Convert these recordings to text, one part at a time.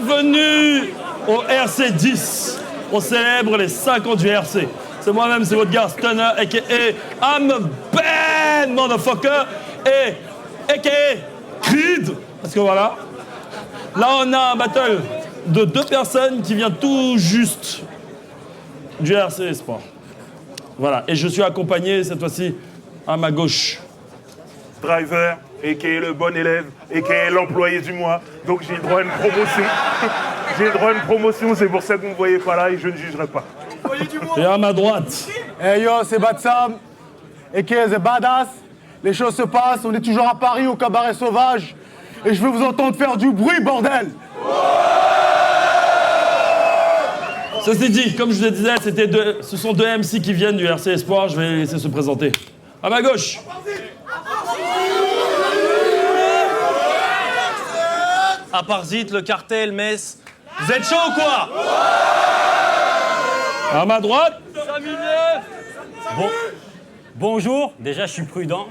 Bienvenue au RC10. On célèbre les 5 ans du RC. C'est moi-même, c'est votre gars Stunner, a.k.a. I'm a bad motherfucker, et a.k.a. Creed. Parce que voilà, là on a un battle de 2 personnes qui vient tout juste du RC Espoir. Voilà, et je suis accompagné cette fois-ci à ma gauche. Driver, a.k.a. le bon élève, a.k.a. l'employé du mois. Donc j'ai le droit à une promotion. J'ai le droit à une promotion, c'est pour ça que vous ne me voyez pas là et je ne jugerai pas. Et à ma droite. Hey yo, c'est Batsam, a.k.a. The Badass. Les choses se passent, on est toujours à Paris au Cabaret Sauvage. Et je veux vous entendre faire du bruit, bordel! Ceci dit, comme je le disais, ce sont 2 MC qui viennent du RC Espoir. Je vais les laisser se présenter. À ma gauche. Aparzit, le cartel, Metz. Vous êtes chaud ou quoi? À ma droite. Bonjour, déjà je suis prudent.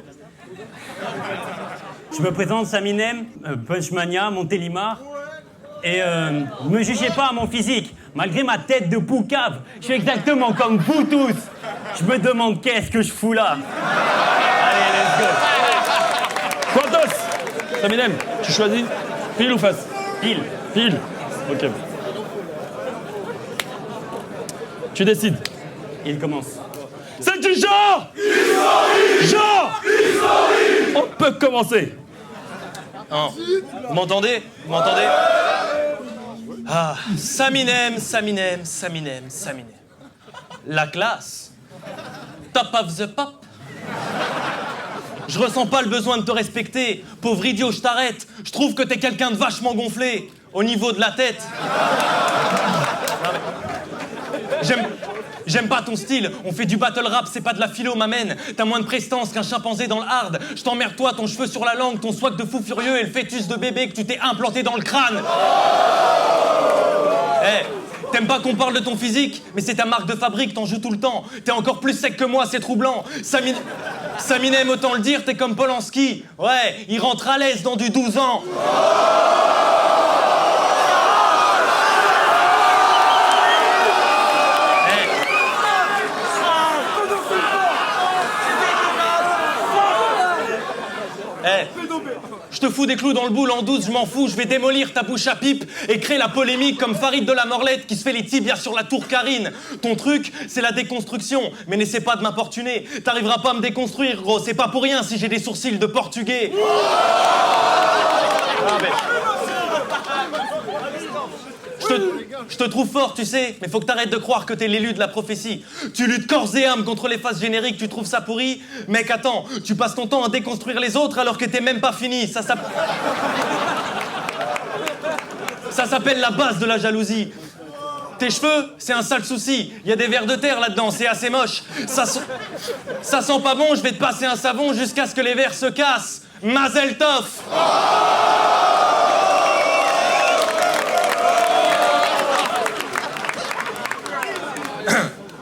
Je me présente Saminem, Punchmania, Montélimar. Et ne me jugez pas à mon physique. Malgré ma tête de poucave, je suis exactement comme vous tous. Je me demande qu'est-ce que je fous là. Allez, let's go. Quantos. Saminem, tu choisis pile ou face? Pile. Pile. Ok. Tu décides. Il commence. C'est du genre. Genre. On peut commencer. Hein. Vous m'entendez? Vous m'entendez? Ah, Saminem. La classe. Top of the pop. Je ressens pas le besoin de te respecter. Pauvre idiot, je t'arrête. Je trouve que t'es quelqu'un de vachement gonflé. Au niveau de la tête. J'aime pas ton style. On fait du battle rap, c'est pas de la philo, m'amène. T'as moins de prestance qu'un chimpanzé dans le hard. Je t'emmerde toi, ton cheveu sur la langue, ton swag de fou furieux et le fœtus de bébé que tu t'es implanté dans le crâne. T'aimes pas qu'on parle de ton physique, mais c'est ta marque de fabrique, t'en joues tout le temps. T'es encore plus sec que moi, c'est troublant. Saminem, autant le dire, t'es comme Polanski. Ouais, il rentre à l'aise dans du 12 ans. Je te fous des clous dans le boule en 12, je m'en fous, je vais démolir ta bouche à pipe et créer la polémique comme Farid de la Morlette qui se fait les tibias sur la tour Karine. Ton truc, c'est la déconstruction, mais n'essaie pas de m'importuner. T'arriveras pas à me déconstruire, gros, c'est pas pour rien si j'ai des sourcils de portugais. Ah, mais... Je te trouve fort, tu sais, mais faut que t'arrêtes de croire que t'es l'élu de la prophétie. Tu luttes corps et âme contre les phases génériques, tu trouves ça pourri? Mec, attends, tu passes ton temps à déconstruire les autres alors que t'es même pas fini. Ça s'appelle la base de la jalousie. Tes cheveux, c'est un sale souci. Il y a des vers de terre là-dedans, c'est assez moche. Ça sent pas bon, je vais te passer un savon jusqu'à ce que les vers se cassent. Mazel tov.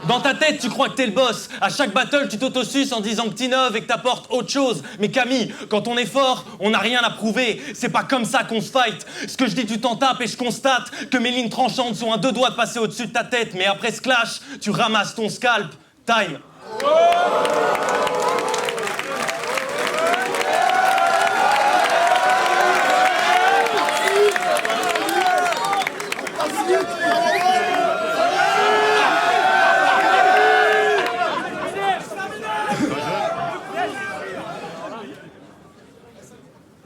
Dans ta tête, tu crois que t'es le boss. À chaque battle, tu t'autosuces en disant que t'innoves et que t'apportes autre chose. Mais Camille, quand on est fort, on n'a rien à prouver. C'est pas comme ça qu'on se fight. Ce que je dis, tu t'en tapes et je constate que mes lignes tranchantes sont à 2 doigts de passer au-dessus de ta tête. Mais après ce clash, tu ramasses ton scalp. Time.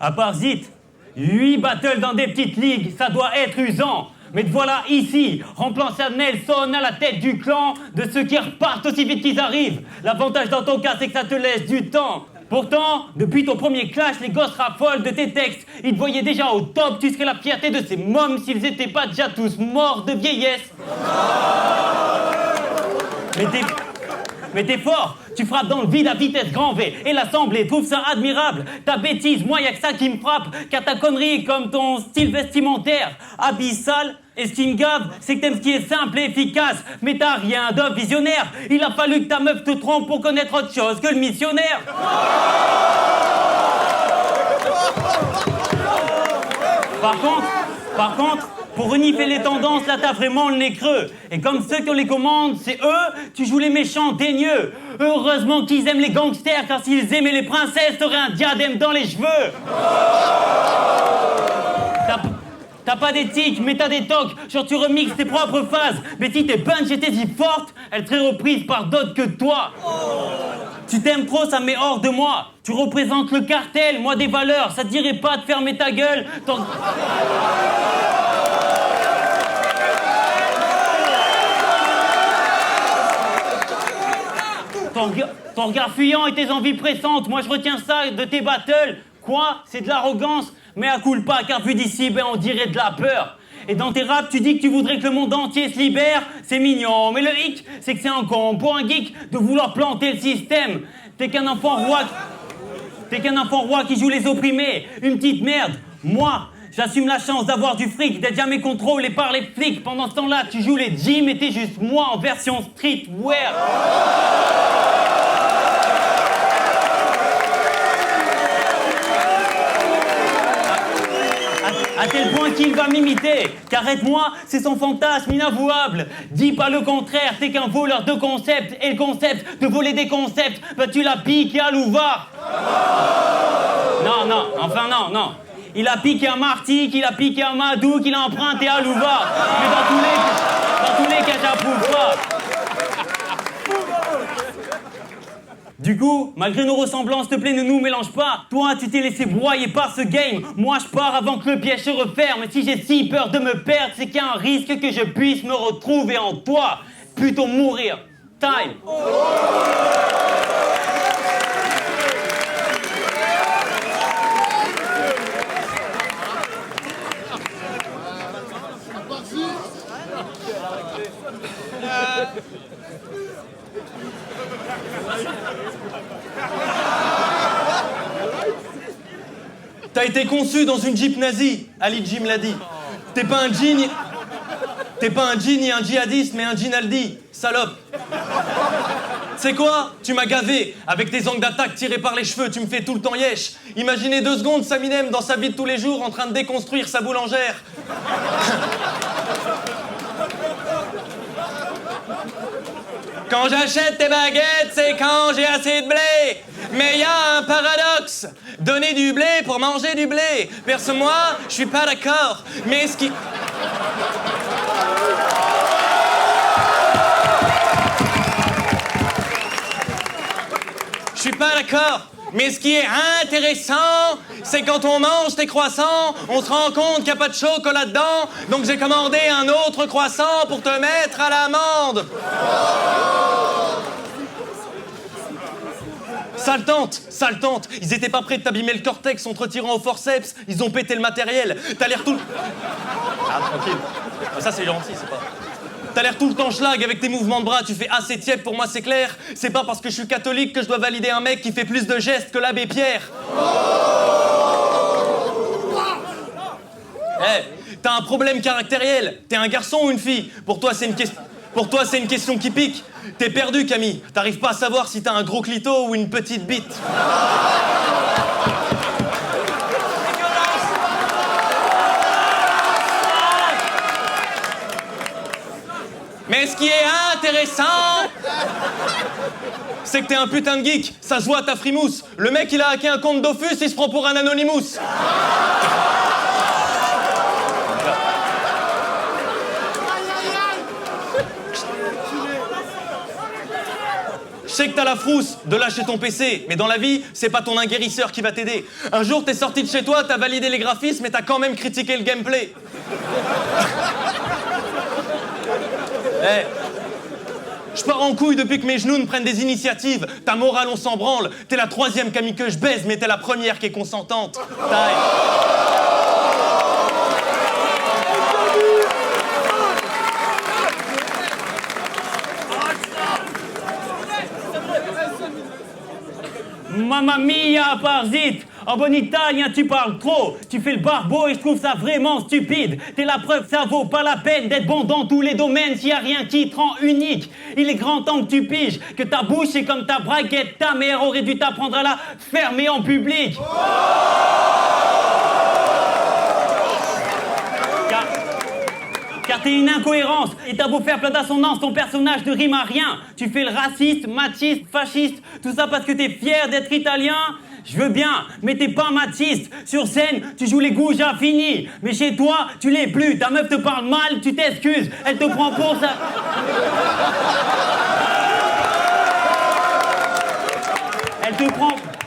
Aparzit, 8 battles dans des petites ligues, ça doit être usant. Mais te voilà ici, remplaçant Nelson à la tête du clan de ceux qui repartent aussi vite qu'ils arrivent. L'avantage dans ton cas, c'est que ça te laisse du temps. Pourtant, depuis ton premier clash, les gosses raffolent de tes textes. Ils te voyaient déjà au top, tu serais la fierté de ces mômes s'ils étaient pas déjà tous morts de vieillesse. Mais t'es fort, tu frappes dans le vide à vitesse grand V et l'assemblée trouve ça admirable. Ta bêtise, moi y'a que ça qui me frappe, car ta connerie comme ton style vestimentaire abyssal. Et ce qui me gave, c'est que t'aimes ce qui est simple et efficace, mais t'as rien de visionnaire. Il a fallu que ta meuf te trompe pour connaître autre chose que le missionnaire. Par contre, Pour renifler les tendances, là t'as vraiment le nez creux. Et comme ceux qui ont les commandes, c'est eux, tu joues les méchants daigneux. Heureusement qu'ils aiment les gangsters, car s'ils aimaient les princesses, t'aurais un diadème dans les cheveux. T'as pas d'éthique, mais t'as des tocs. Genre tu remixes tes propres phases. Mais si tes punch étaient si fortes, elles seraient reprises par d'autres que toi. Tu t'aimes trop, ça me met hors de moi. Tu représentes le cartel, moi des valeurs. Ça te dirait pas de fermer ta gueule. Ton regard fuyant et tes envies pressantes, moi je retiens ça de tes battles. Quoi? C'est de l'arrogance? Mais à culpa, car vu d'ici, ben on dirait de la peur. Et dans tes raps, tu dis que tu voudrais que le monde entier se libère. C'est mignon, mais le hic, c'est que c'est un con pour un geek de vouloir planter le système. T'es qu'un enfant roi qui joue les opprimés. Une petite merde. Moi, j'assume la chance d'avoir du fric, d'être jamais contrôlé par les flics. Pendant ce temps-là, tu joues les gyms et t'es juste moi en version streetwear. À tel point qu'il va m'imiter. Qu'arrête-moi, c'est son fantasme inavouable. Dis pas le contraire, t'es qu'un voleur de concepts. Et le concept de voler des concepts, bah tu l'as piqué à Louvard. Non. Il a piqué à Marty, qu'il a piqué à Madou, qu'il a emprunté à Louvard. Mais dans tous les cas, j'approuve pas. Du coup, malgré nos ressemblances, s'il te plaît, ne nous mélange pas. Toi, tu t'es laissé broyer par ce game. Moi, je pars avant que le piège se referme. Et si j'ai si peur de me perdre, c'est qu'il y a un risque que je puisse me retrouver en toi. Plutôt mourir. Time. T'as été conçu dans une Jeep nazie, Ali Jim l'a dit. T'es pas un djinn ni un djihadiste, mais un djinaldi, salope. C'est quoi? Tu m'as gavé. Avec tes angles d'attaque tirés par les cheveux, tu me fais tout le temps yesh. Imaginez 2 secondes Saminem dans sa vie de tous les jours en train de déconstruire sa boulangère. Quand j'achète tes baguettes, c'est quand j'ai assez de blé. Mais y a un paradoxe. Donner du blé pour manger du blé. Perso, moi, je suis pas d'accord. Mais ce qui... Je suis pas d'accord. Mais ce qui est intéressant, c'est quand on mange tes croissants, on se rend compte qu'il n'y a pas de chocolat dedans. Donc j'ai commandé un autre croissant pour te mettre à l'amende. Sale tante, ils étaient pas prêts de t'abîmer le cortex en te retirant au forceps, ils ont pété le matériel. T'as l'air tout... Ah, tranquille. Ça, c'est gentil, c'est pas... T'as l'air tout le temps schlag avec tes mouvements de bras, tu fais assez tiède pour moi, c'est clair. C'est pas parce que je suis catholique que je dois valider un mec qui fait plus de gestes que l'abbé Pierre. T'as un problème caractériel. T'es un garçon ou une fille? Pour toi, c'est une question qui pique. T'es perdu, Camille. T'arrives pas à savoir si t'as un gros clito ou une petite bite. Mais ce qui est intéressant, c'est que t'es un putain de geek. Ça se voit à ta frimousse. Le mec, il a hacké un compte Dofus, il se prend pour un Anonymous. Je sais que t'as la frousse de lâcher ton PC, mais dans la vie, c'est pas ton guérisseur qui va t'aider. Un jour, t'es sorti de chez toi, t'as validé les graphismes, mais t'as quand même critiqué le gameplay. Je pars en couille depuis que mes genoux ne prennent des initiatives. Ta morale, on s'en branle. T'es la 3e Camille que je baise, mais t'es la première qui est consentante. Mamma mia, Parzit! En bon italien, tu parles trop. Tu fais le barbeau et je trouve ça vraiment stupide. T'es la preuve, ça vaut pas la peine d'être bon dans tous les domaines s'il y a rien qui te rend unique. Il est grand temps que tu piges que ta bouche est comme ta braguette. Ta mère aurait dû t'apprendre à la fermer en public. t'es une incohérence. Et t'as beau faire plein d'assonances, ton personnage ne rime à rien. Tu fais le raciste, machiste, fasciste, tout ça parce que t'es fier d'être italien. Je veux bien, mais t'es pas machiste. Sur scène, tu joues les goujas finis. Mais chez toi, tu l'es plus. Ta meuf te parle mal, tu t'excuses. Elle te prend pour ça.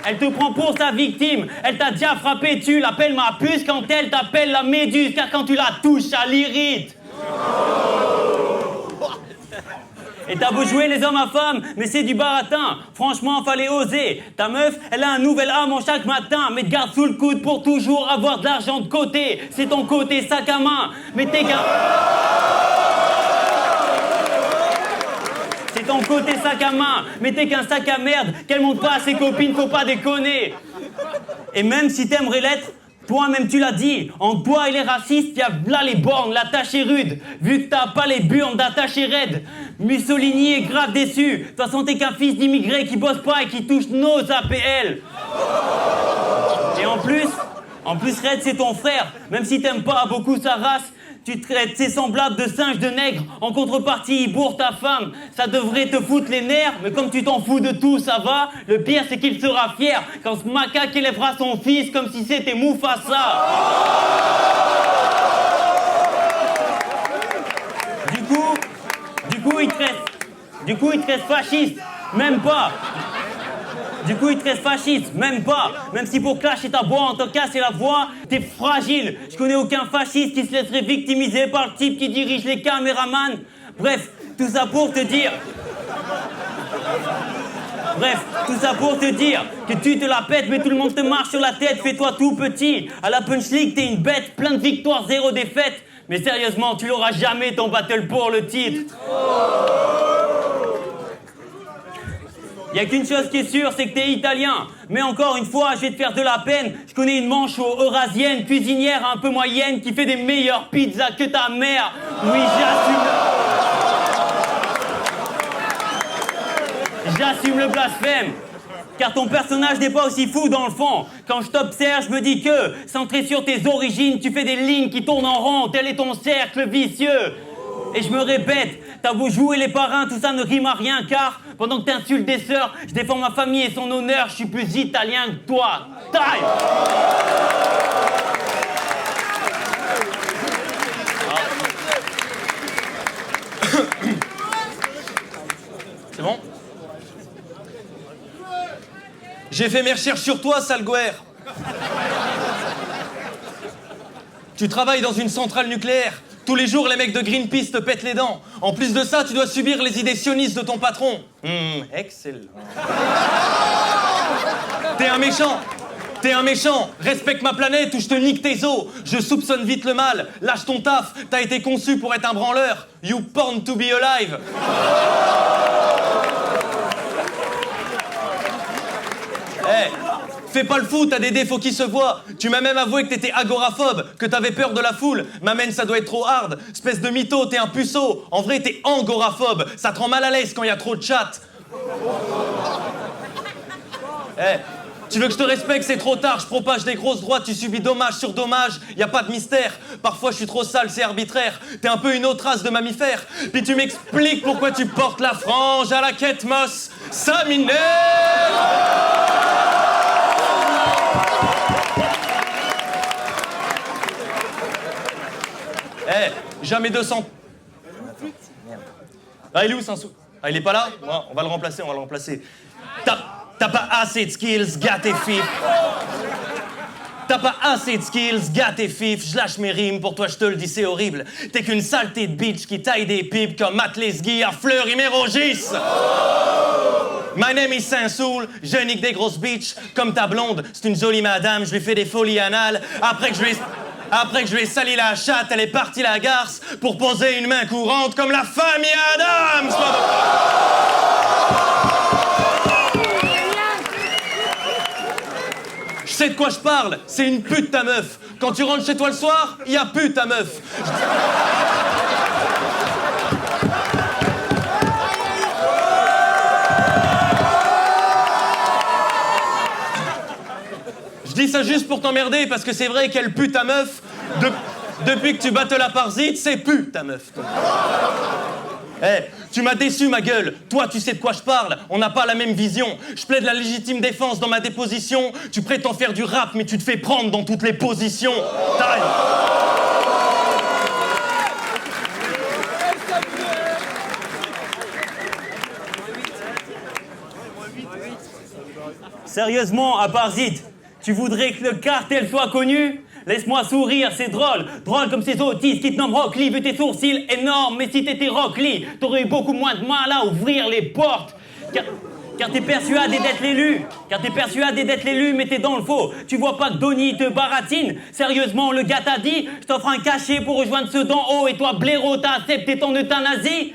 Elle te prend pour sa victime. Elle t'a déjà frappé, tu l'appelles ma puce quand elle t'appelle la méduse. Car quand tu la touches, ça l'irrite. Et t'as beau jouer les hommes à femmes, mais c'est du baratin. Franchement, fallait oser. Ta meuf, elle a un nouvel amant chaque matin. Mais te garde sous le coude pour toujours avoir de l'argent de côté. C'est ton côté sac à main. Mais t'es qu'un... C'est ton côté sac à main. Mais t'es qu'un sac à merde. Qu'elle monte pas à ses copines, faut pas déconner. Et même si t'aimerais l'être, toi-même tu l'as dit, en toi et les racistes, y'a là les bornes, la tâche est rude. Vu que t'as pas les burnes, la tâche est raide. Mussolini est grave déçu. De toute façon t'es qu'un fils d'immigré qui bosse pas et qui touche nos APL. Et en plus Red c'est ton frère. Même si t'aimes pas beaucoup sa race, tu traites ses semblables de singes de nègres. En contrepartie, il bourre ta femme. Ça devrait te foutre les nerfs, mais comme tu t'en fous de tout, ça va. Le pire, c'est qu'il sera fier quand ce macaque élèvera son fils comme si c'était Mufasa. Du coup, il te reste fasciste. Même pas. Du coup, il te reste fasciste, même pas. Même si pour clasher ta voix, en te casser la voix, t'es fragile. Je connais aucun fasciste qui se laisserait victimiser par le type qui dirige les caméramans. Bref, tout ça pour te dire que tu te la pètes, mais tout le monde te marche sur la tête. Fais-toi tout petit. À la Punch League, t'es une bête, plein de victoires, 0 défaites. Mais sérieusement, tu l'auras jamais ton battle pour le titre. Y a qu'une chose qui est sûre, c'est que t'es italien. Mais encore une fois, je vais te faire de la peine. Je connais une mancho eurasienne, cuisinière un peu moyenne, qui fait des meilleures pizzas que ta mère. Oui, j'assume le blasphème. Car ton personnage n'est pas aussi fou dans le fond. Quand je t'observe, je me dis que, centré sur tes origines, tu fais des lignes qui tournent en rond. Tel est ton cercle vicieux. Et je me répète, t'as beau jouer les parrains, tout ça ne rime à rien, car pendant que t'insultes des sœurs, je défends ma famille et son honneur, je suis plus italien que toi. Time! C'est bon? J'ai fait mes recherches sur toi, sale gouère. Tu travailles dans une centrale nucléaire. Tous les jours, les mecs de Greenpeace te pètent les dents. En plus de ça, tu dois subir les idées sionistes de ton patron. Excellent. T'es un méchant. Respecte ma planète ou je te nique tes os. Je soupçonne vite le mal. Lâche ton taf. T'as été conçu pour être un branleur. You born to be alive. Fais pas le fou, t'as des défauts qui se voient. Tu m'as même avoué que t'étais agoraphobe, que t'avais peur de la foule. M'amène, ça doit être trop hard. Espèce de mytho, t'es un puceau. En vrai, t'es angoraphobe. Ça te rend mal à l'aise quand il y a trop de chat. Tu veux que je te respecte, c'est trop tard. Je propage des grosses droites, tu subis dommage sur dommage. Y a pas de mystère. Parfois, je suis trop sale, c'est arbitraire. T'es un peu une autre race de mammifères. Puis tu m'expliques pourquoi tu portes la frange à la quête mosse. Ça m'énerve. Jamais 200. Ah, il est où, Sansou? Ah, il est pas là? Ouais, on va le remplacer. T'as pas assez de skills, gars tes fifs. T'as pas assez de skills, gars tes fifs. Je lâche mes rimes, pour toi je te le dis, c'est horrible. T'es qu'une saleté de bitch qui taille des pipes comme Matt Lesguy à Fleury Mérogis. My name is Saint-Soul, je nique des grosses bitches comme ta blonde. C'est une jolie madame, je lui fais des folies anales. Après que je lui ai sali la chatte, elle est partie la garce pour poser une main courante comme la famille Adams. Je sais de quoi je parle, c'est une pute ta meuf. Quand tu rentres chez toi le soir, y a pute ta meuf. Je dis ça juste pour t'emmerder parce que c'est vrai qu'elle pue ta meuf Depuis que tu battles la Parzit, c'est plus ta meuf. Toi. Tu m'as déçu, ma gueule. Toi, tu sais de quoi je parle. On n'a pas la même vision. Je plaide la légitime défense dans ma déposition. Tu prétends faire du rap, mais tu te fais prendre dans toutes les positions. Time. Sérieusement, Aparzit, tu voudrais que le cartel soit connu? Laisse-moi sourire, c'est drôle. Drôle comme ces autistes qui te nomment Rock Lee, vu tes sourcils énormes. Mais si t'étais Rock Lee, t'aurais eu beaucoup moins de mal à ouvrir les portes. Car t'es persuadé d'être l'élu. Car t'es persuadé d'être l'élu, mais t'es dans le faux. Tu vois pas que Donny te baratine? Sérieusement, le gars t'a dit, je t'offre un cachet pour rejoindre ceux d'en haut. Et toi, blaireau, t'as accepté ton euthanasie?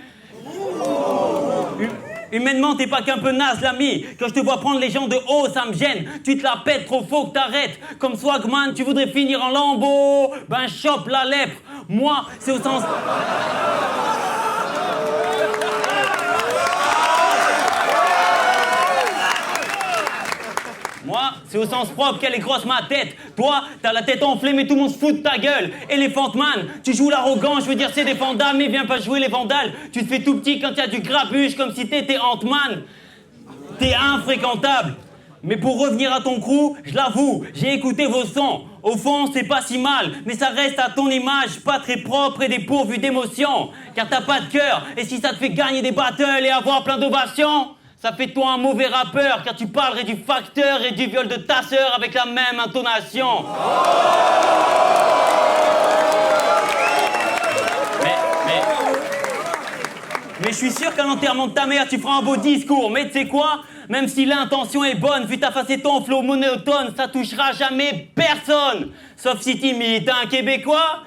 Humainement, t'es pas qu'un peu naze, l'ami. Quand je te vois prendre les gens de haut, ça me gêne. Tu te la pètes trop, faut que t'arrêtes. Comme Swagman, tu voudrais finir en lambeau. Ben, chope la lèpre. Moi, c'est au sens... Moi, c'est au sens propre qu'elle est grosse ma tête. Toi, t'as la tête enflée, mais tout le monde se fout de ta gueule. Elephant Man, tu joues l'arrogant, je veux dire c'est défendable, mais viens pas jouer les vandales. Tu te fais tout petit quand y a du grabuge, comme si t'étais Ant-Man. T'es infréquentable. Mais pour revenir à ton crew, je l'avoue, j'ai écouté vos sons. Au fond, c'est pas si mal, mais ça reste à ton image, pas très propre et dépourvu d'émotion. Car t'as pas de cœur, et si ça te fait gagner des battles et avoir plein d'ovations, ça fait de toi un mauvais rappeur, car tu parlerais du facteur et du viol de ta sœur avec la même intonation. Mais je suis sûr qu'à l'enterrement de ta mère, tu feras un beau discours. Mais tu sais quoi? Même si l'intention est bonne, vu ta face et ton flow monotone, ça touchera jamais personne. Sauf si t'imites un Québécois.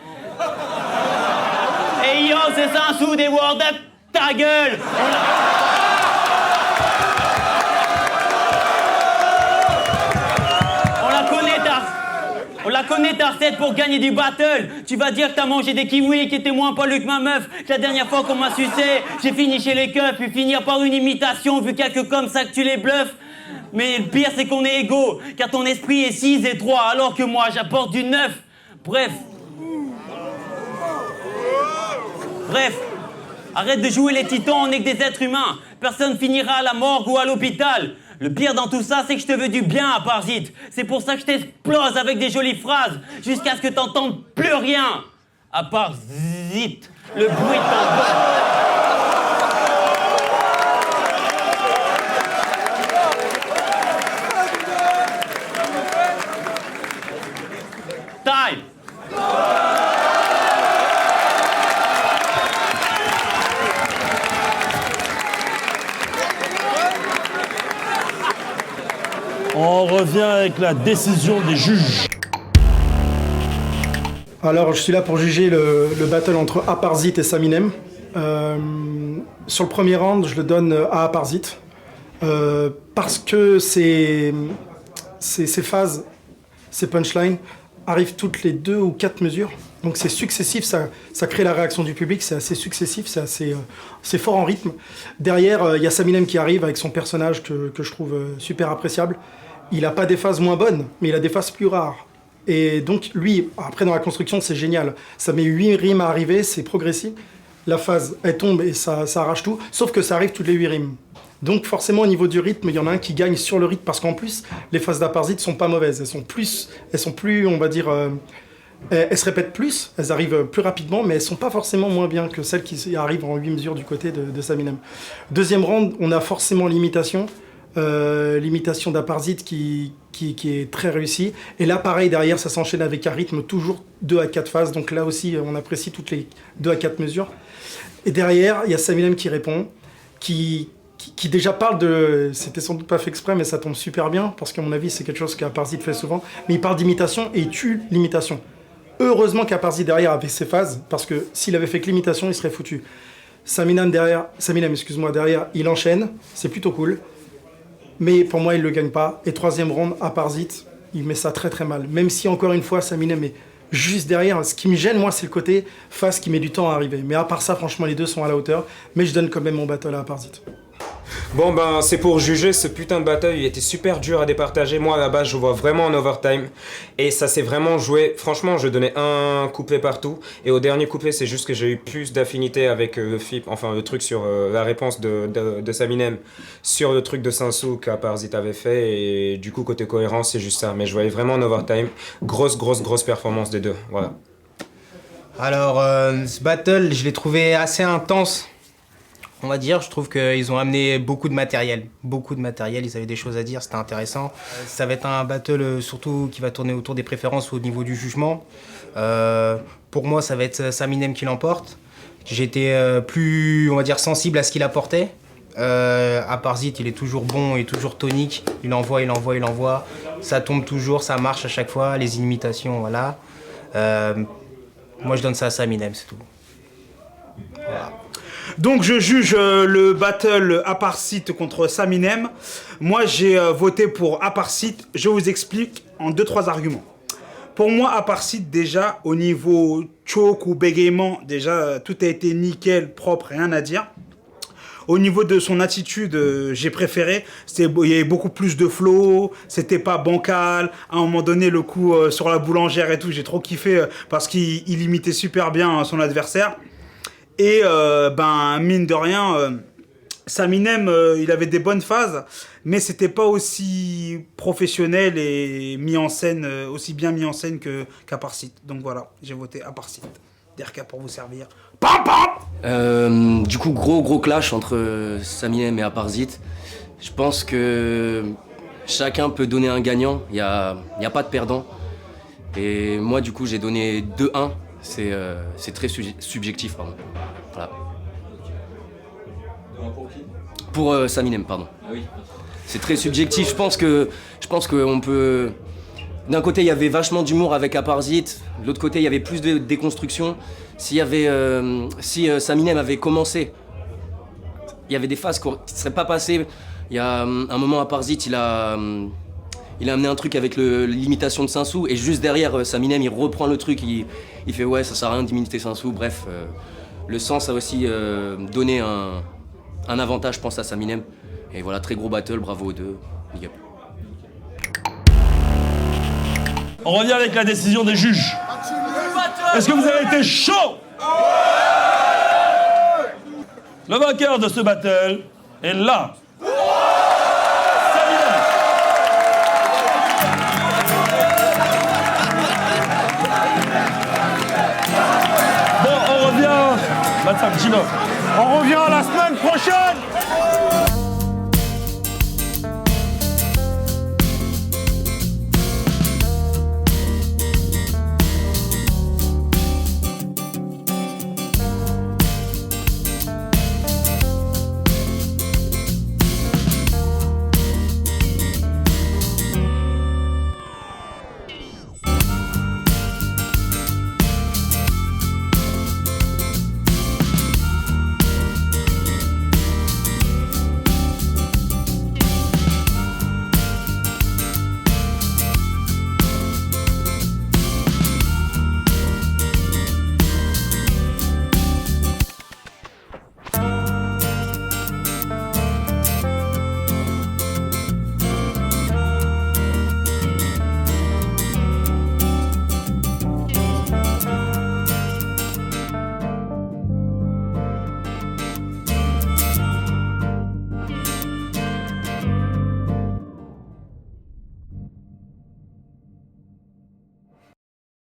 Et yo, c'est ça, sous des words de ta gueule. On la connaît ta recette pour gagner du battle. Tu vas dire que t'as mangé des kiwis qui étaient moins poilus que ma meuf. La dernière fois qu'on m'a sucé, j'ai fini chez les keufs, puis finir par une imitation, vu qu'il y a que comme ça que tu les bluffes. Mais le pire c'est qu'on est égaux, car ton esprit est 6 et 3, alors que moi j'apporte du 9. Bref, arrête de jouer les titans, on n'est que des êtres humains. Personne finira à la morgue ou à l'hôpital. Le pire dans tout ça, c'est que je te veux du bien, Aparzit. C'est pour ça que je t'explose avec des jolies phrases, jusqu'à ce que t'entendes plus rien. Aparzit, le bruit de ton corps. Time. On revient avec la décision des juges. Alors, je suis là pour juger le battle entre Aparzit et Saminem. Sur le premier round, je le donne à Aparzit. Parce que ces phases, ces punchlines, arrivent toutes les 2 ou 4 mesures. Donc c'est successif, ça crée la réaction du public, c'est assez successif, c'est fort en rythme. Derrière, il y a Saminem qui arrive avec son personnage que je trouve super appréciable. Il n'a pas des phases moins bonnes, mais il a des phases plus rares. Et donc lui, après dans la construction, c'est génial. Ça met 8 rimes à arriver, c'est progressif. La phase, elle tombe et ça arrache tout, sauf que ça arrive toutes les 8 rimes. Donc forcément au niveau du rythme, il y en a un qui gagne sur le rythme, parce qu'en plus, les phases d'Aparzit sont pas mauvaises. Elles sont plus, on va dire... elles se répètent plus, elles arrivent plus rapidement, mais elles sont pas forcément moins bien que celles qui arrivent en 8 mesures du côté de Saminem. Deuxième round, on a forcément l'imitation d'Aparzit qui est très réussie. Et là, pareil, derrière, ça s'enchaîne avec un rythme toujours 2 à 4 phases. Donc là aussi, on apprécie toutes les 2 à 4 mesures. Et derrière, il y a Saminem qui répond, qui déjà parle de... C'était sans doute pas fait exprès, mais ça tombe super bien, parce qu'à mon avis, c'est quelque chose qu'Aparzit fait souvent. Mais il parle d'imitation et il tue l'imitation. Heureusement qu'Aparzit derrière avait ses phases, parce que s'il avait fait que l'imitation, il serait foutu. Saminem derrière, il enchaîne, c'est plutôt cool. Mais pour moi, il ne le gagne pas. Et troisième round, Aparzit, il met ça très très mal. Même si, encore une fois, Saminem est juste derrière. Ce qui me gêne, moi, c'est le côté face qui met du temps à arriver. Mais à part ça, franchement, les deux sont à la hauteur. Mais je donne quand même mon battle à Aparzit. Bon ben c'est pour juger ce putain de battle, il était super dur à départager. Moi à la base je vois vraiment en overtime et ça s'est vraiment joué. Franchement je donnais un couplet partout et au dernier couplet c'est juste que j'ai eu plus d'affinité avec le flip, enfin le truc sur la réponse de Saminem sur le truc de Sansou qu'Aparzit avait fait et du coup côté cohérence c'est juste ça. Mais je voyais vraiment en overtime, grosse performance des deux, voilà. Alors ce battle je l'ai trouvé assez intense. On va dire, je trouve qu'ils ont amené beaucoup de matériel, ils avaient des choses à dire, c'était intéressant. Ça va être un battle surtout qui va tourner autour des préférences au niveau du jugement. Pour moi, ça va être Saminem qui l'emporte. J'ai été plus, on va dire, sensible à ce qu'il apportait. Aparzit, il est toujours bon, il est toujours tonique, il envoie. Ça tombe toujours, ça marche à chaque fois, les imitations, voilà. Moi, je donne ça à Saminem, c'est tout. Voilà. Donc je juge le battle Aparzit contre Saminem. Moi j'ai voté pour Aparzit. Je vous explique en 2-3 arguments. Pour moi Aparzit déjà au niveau choke ou bégaiement, déjà tout a été nickel, propre, rien à dire. Au niveau de son attitude, j'ai préféré. Il y avait beaucoup plus de flow, c'était pas bancal. À un moment donné, le coup sur la boulangère et tout, j'ai trop kiffé parce qu'il imitait super bien son adversaire. Et mine de rien, Saminem, il avait des bonnes phases, mais c'était pas aussi professionnel et mis en scène, aussi bien mis en scène qu'Aparzit. Donc voilà, j'ai voté Aparzit. DRK pour vous servir. Pam pam. Du coup, gros clash entre Saminem et Aparzit. Je pense que chacun peut donner un gagnant, il y a pas de perdant. Et moi, du coup, j'ai donné 2-1. C'est très subjectif, pardon. Voilà. Pour Saminem, pardon. Ah oui. C'est très subjectif. Je pense qu'on peut. D'un côté, il y avait vachement d'humour avec Aparzit. De l'autre côté, il y avait plus de déconstruction. Si Saminem avait commencé, il y avait des phases qui ne seraient pas passées. Il y a un moment, Aparzit, il a amené un truc avec l'imitation de Sansou et juste derrière, Saminem, il reprend le truc, il fait ouais, ça sert à rien d'imiter Sansou. Bref, le sens a aussi donné un avantage, je pense, à Saminem. Et voilà, très gros battle, bravo aux deux. Big up. On revient avec la décision des juges. Est-ce que vous avez été chaud? Le vainqueur de ce battle est là. On revient la semaine prochaine.